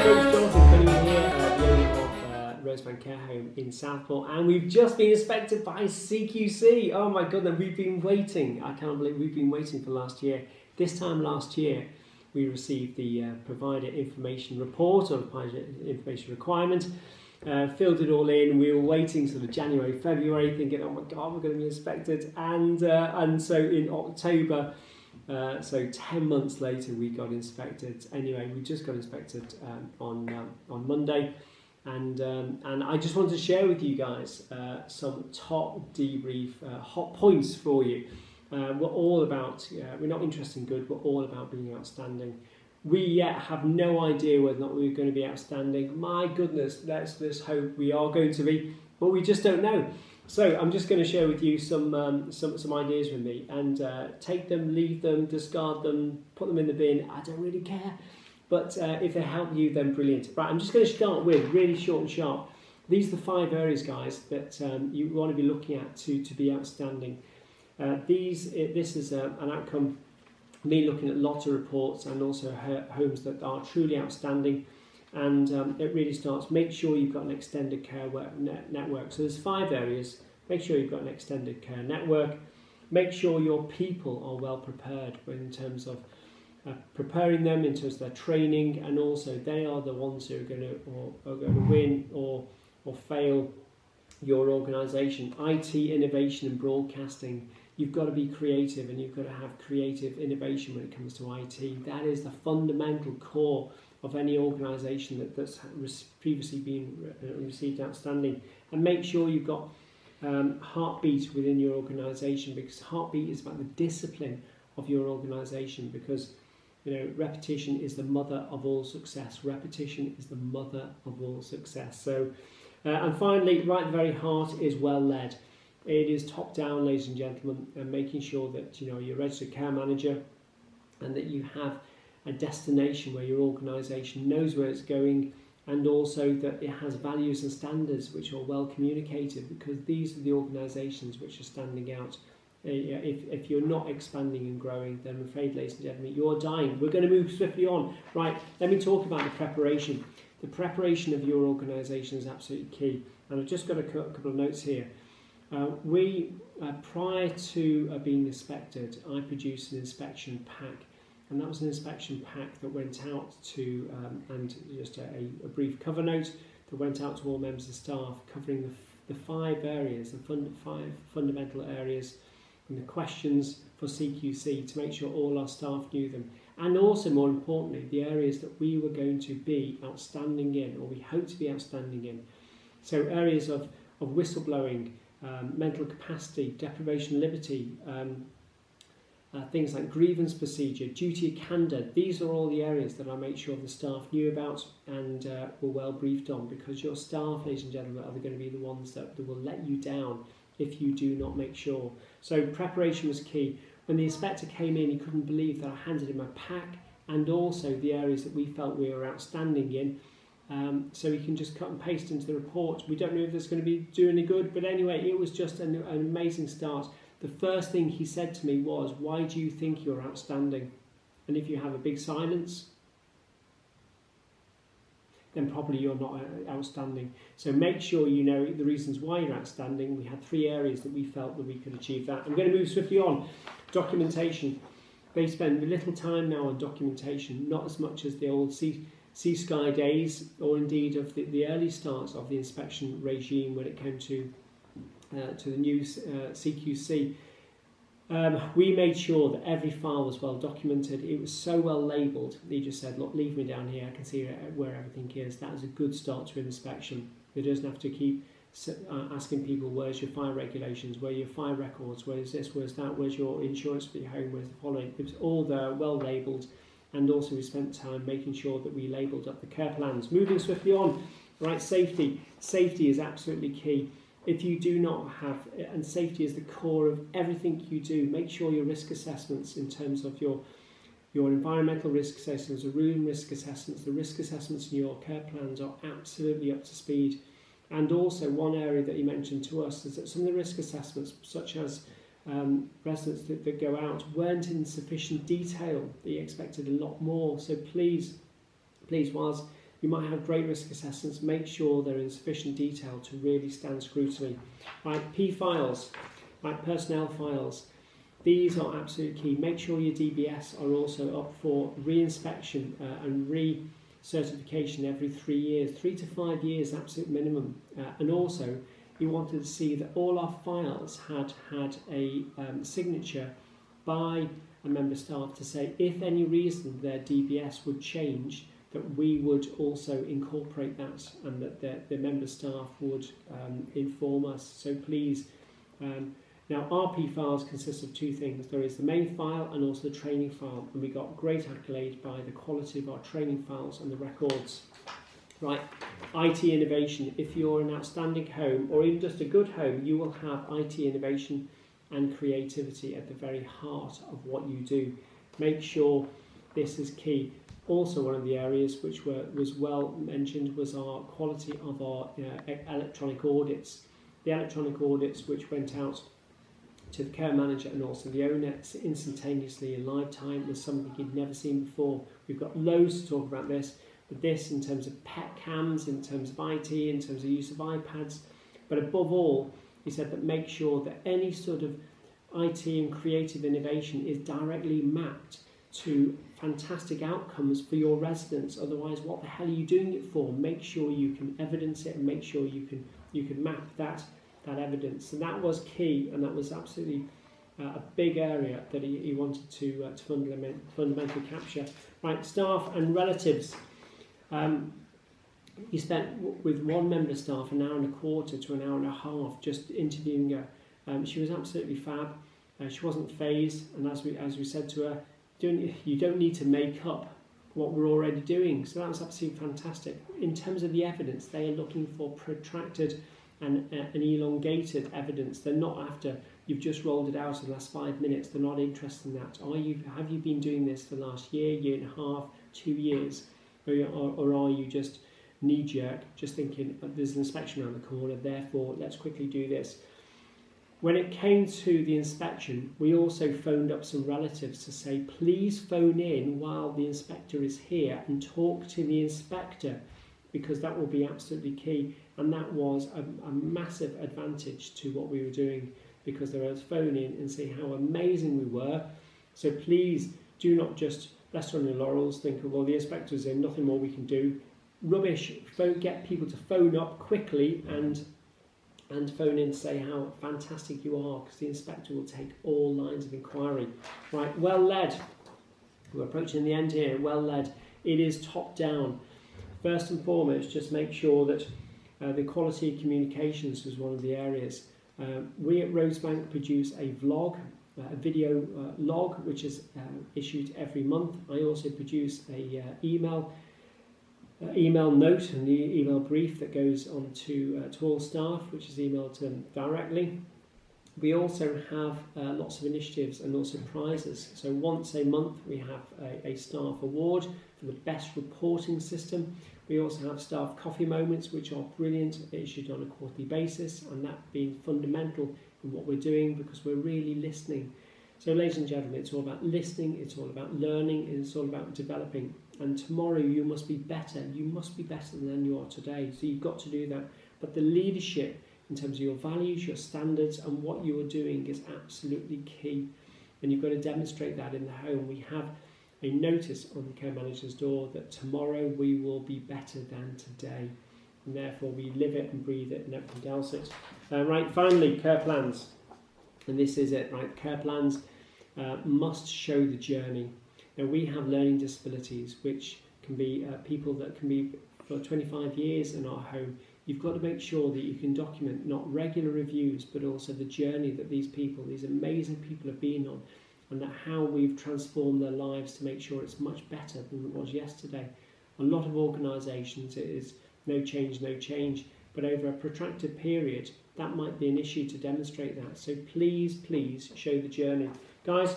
Coach Jonathan Cunningham here, the owner of Rosebank Care Home in Southport, and we've just been inspected by CQC. Oh my goodness, we've been waiting. I can't believe we've been waiting for last year. This time last year, we received the provider information report or provider information requirement, filled it all in. We were waiting sort of January, February, thinking, oh my God, we're going to be inspected. And so in October, so 10 months later, we got inspected. Anyway, we just got inspected on Monday, and I just wanted to share with you guys some top debrief hot points for you. We're all about, we're not interested in good, we're all about being outstanding. We yet have no idea whether or not we're going to be outstanding. My goodness, let's hope we are going to be, but we just don't know. So I'm just going to share with you some ideas with me, and take them, leave them, discard them, put them in the bin. I don't really care, but if they help you, then brilliant. Right, I'm just going to start with really short and sharp. These are the 5 areas, guys, that you want to be looking at to be outstanding. This is an outcome, me looking at lots of reports and also homes that are truly outstanding. And it really starts, make sure you've got an extended care network. So there's 5 areas. Make sure you've got an extended care network. Make sure your people are well prepared in terms of preparing them, in terms of their training, and also they are the ones who are going to win or fail your organisation. IT, innovation and broadcasting. You've got to be creative, and you've got to have creative innovation when it comes to IT. That is the fundamental core of any organisation that's previously been received outstanding. And make sure you've got heartbeat within your organisation, because heartbeat is about the discipline of your organisation, because repetition is the mother of all success. Repetition is the mother of all success. So, and finally, right at the very heart is well led. It is top down, ladies and gentlemen, and making sure that you're a registered care manager and that you have a destination where your organisation knows where it's going, and also that it has values and standards which are well communicated, because these are the organisations which are standing out. If you're not expanding and growing, then I'm afraid, ladies and gentlemen, you're dying. We're going to move swiftly on. Right, let me talk about the preparation. The preparation of your organisation is absolutely key. And I've just got a couple of notes here. Prior to being inspected, I produced an inspection pack. And that was an inspection pack that went out to, and just a brief cover note that went out to all members of staff, covering the 5 areas, the 5 fundamental areas, and the questions for CQC to make sure all our staff knew them. And also, more importantly, the areas that we were going to be outstanding in, or we hope to be outstanding in. So areas of whistleblowing, mental capacity, deprivation of liberty, things like grievance procedure, duty of candour. These are all the areas that I make sure the staff knew about and were well briefed on, because your staff, ladies and gentlemen, are going to be the ones that will let you down if you do not make sure. So preparation was key. When the inspector came in, he couldn't believe that I handed him a pack and also the areas that we felt we were outstanding in. So you can just cut and paste into the report. We don't know if it's going to be doing any good, but anyway, it was just an amazing start. The first thing he said to me was, why do you think you're outstanding? And if you have a big silence, then probably you're not outstanding. So make sure you know the reasons why you're outstanding. We had 3 areas that we felt that we could achieve that. I'm going to move swiftly on. Documentation. They spend little time now on documentation, not as much as the old Sky days, or indeed of the early starts of the inspection regime when it came to the new CQC. We made sure that every file was well documented. It was so well labelled. He just said, look, leave me down here, I can see where everything is. That was a good start to an inspection. It doesn't have to keep asking people, where's your fire regulations, where are your fire records, where's this, where's that, where's your insurance for your home, where's the following. It was all there, well labelled. And also we spent time making sure that we labelled up the care plans. Moving swiftly on, right, safety. Safety is absolutely key. If you do not have, and safety is the core of everything you do, make sure your risk assessments in terms of your environmental risk assessments, the room risk assessments, the risk assessments in your care plans are absolutely up to speed. And also one area that you mentioned to us is that some of the risk assessments, such as residents that go out, weren't in sufficient detail. They expected a lot more. So please, whilst You might have great risk assessments. Make sure they're in sufficient detail to really stand scrutiny. Right, P files, right, personnel files. These are absolutely key. Make sure your DBS are also up for re-inspection and re-certification every 3 years. 3 to 5 years, absolute minimum. And also, you wanted to see that all our files had a signature by a member staff to say if any reason their DBS would change, that we would also incorporate that and that the member staff would inform us. So please, now RP files consist of 2 things. There is the main file and also the training file, and we got great accolade by the quality of our training files and the records. Right, IT innovation. If you're an outstanding home or even just a good home, you will have IT innovation and creativity at the very heart of what you do. Make sure this is key. Also, one of the areas which was well mentioned was our quality of our electronic audits. The electronic audits which went out to the care manager and also the owner instantaneously in live time was something you'd never seen before. We've got loads to talk about this, but this in terms of pet cams, in terms of IT, in terms of use of iPads, but above all, he said that make sure that any sort of IT and creative innovation is directly mapped to fantastic outcomes for your residents. Otherwise, what the hell are you doing it for? Make sure you can evidence it and make sure you can map that evidence. So that was key, and that was absolutely a big area that he wanted to fundamentally capture. Right, staff and relatives. He spent with one member of staff an hour and a quarter to an hour and a half just interviewing her. She was absolutely fab. She wasn't phased, and as we said to her, you don't need to make up what we're already doing. So that was absolutely fantastic. In terms of the evidence, they are looking for protracted and elongated evidence. They're not after you've just rolled it out in the last 5 minutes. They're not interested in that. Have you been doing this for the last year and a half, 2 years, or are you just knee-jerk, just thinking there's an inspection around the corner, therefore let's quickly do this. When it came to the inspection, we also phoned up some relatives to say, please phone in while the inspector is here and talk to the inspector, because that will be absolutely key. And that was a massive advantage to what we were doing, because they were phone in and say how amazing we were. So please do not just rest on your laurels, think, well, the inspector's in, nothing more we can do. Rubbish. Get people to phone up quickly and phone in to say how fantastic you are, because the inspector will take all lines of inquiry. Right, well led. We're approaching the end here. Well led. It is top down. First and foremost, just make sure that the quality of communications was one of the areas. We at Rosebank produce a vlog, a video log, which is issued every month. I also produce a email note and the email brief that goes on to all staff, which is emailed to them directly. We also have lots of initiatives and also prizes. So once a month we have a staff award for the best reporting system. We also have staff coffee moments, which are brilliant, issued on a quarterly basis, and that being fundamental in what we're doing, because we're really listening. So ladies and gentlemen, it's all about listening, it's all about learning, and it's all about developing. And tomorrow you must be better. You must be better than you are today. So you've got to do that. But the leadership in terms of your values, your standards, and what you are doing is absolutely key. And you've got to demonstrate that in the home. We have a notice on the care manager's door that tomorrow we will be better than today. And therefore we live it and breathe it and everything else. Right, finally, care plans. And this is it, right? Care plans must show the journey. Now, we have learning disabilities, which can be people that can be for 25 years in our home. You've got to make sure that you can document not regular reviews, but also the journey that these people, these amazing people have been on, and that how we've transformed their lives to make sure it's much better than it was yesterday. A lot of organisations, it is no change, but over a protracted period, that might be an issue to demonstrate that. So please, please show the journey. Guys,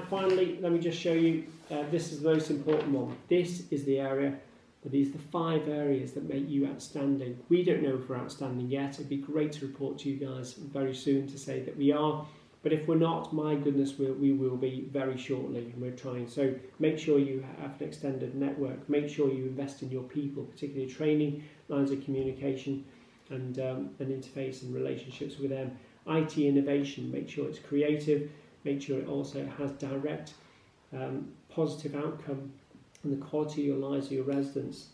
finally, let me just show you, this is the most important one. This is the area, but these are the 5 areas that make you outstanding. We don't know if we're outstanding yet. It'd be great to report to you guys very soon to say that we are, But if we're not, my goodness, we will be very shortly, and we're trying. So make sure you have an extended network. Make sure you invest in your people, particularly training, lines of communication, and an interface and relationships with them. IT innovation, make sure it's creative, make sure it also has direct positive outcome on the quality of your lives of your residents.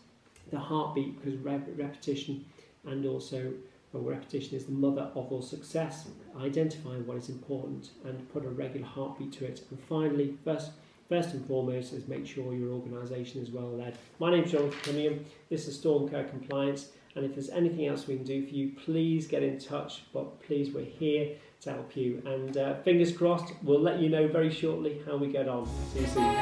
The heartbeat, because repetition, and also repetition is the mother of all success. Identifying what is important and put a regular heartbeat to it. And finally, first and foremost, is make sure your organisation is well led. My name's Jonathan Cunningham. This is Stormcare Compliance. And if there's anything else we can do for you, please get in touch. But please, we're here to help you. And fingers crossed, we'll let you know very shortly how we get on. See you soon.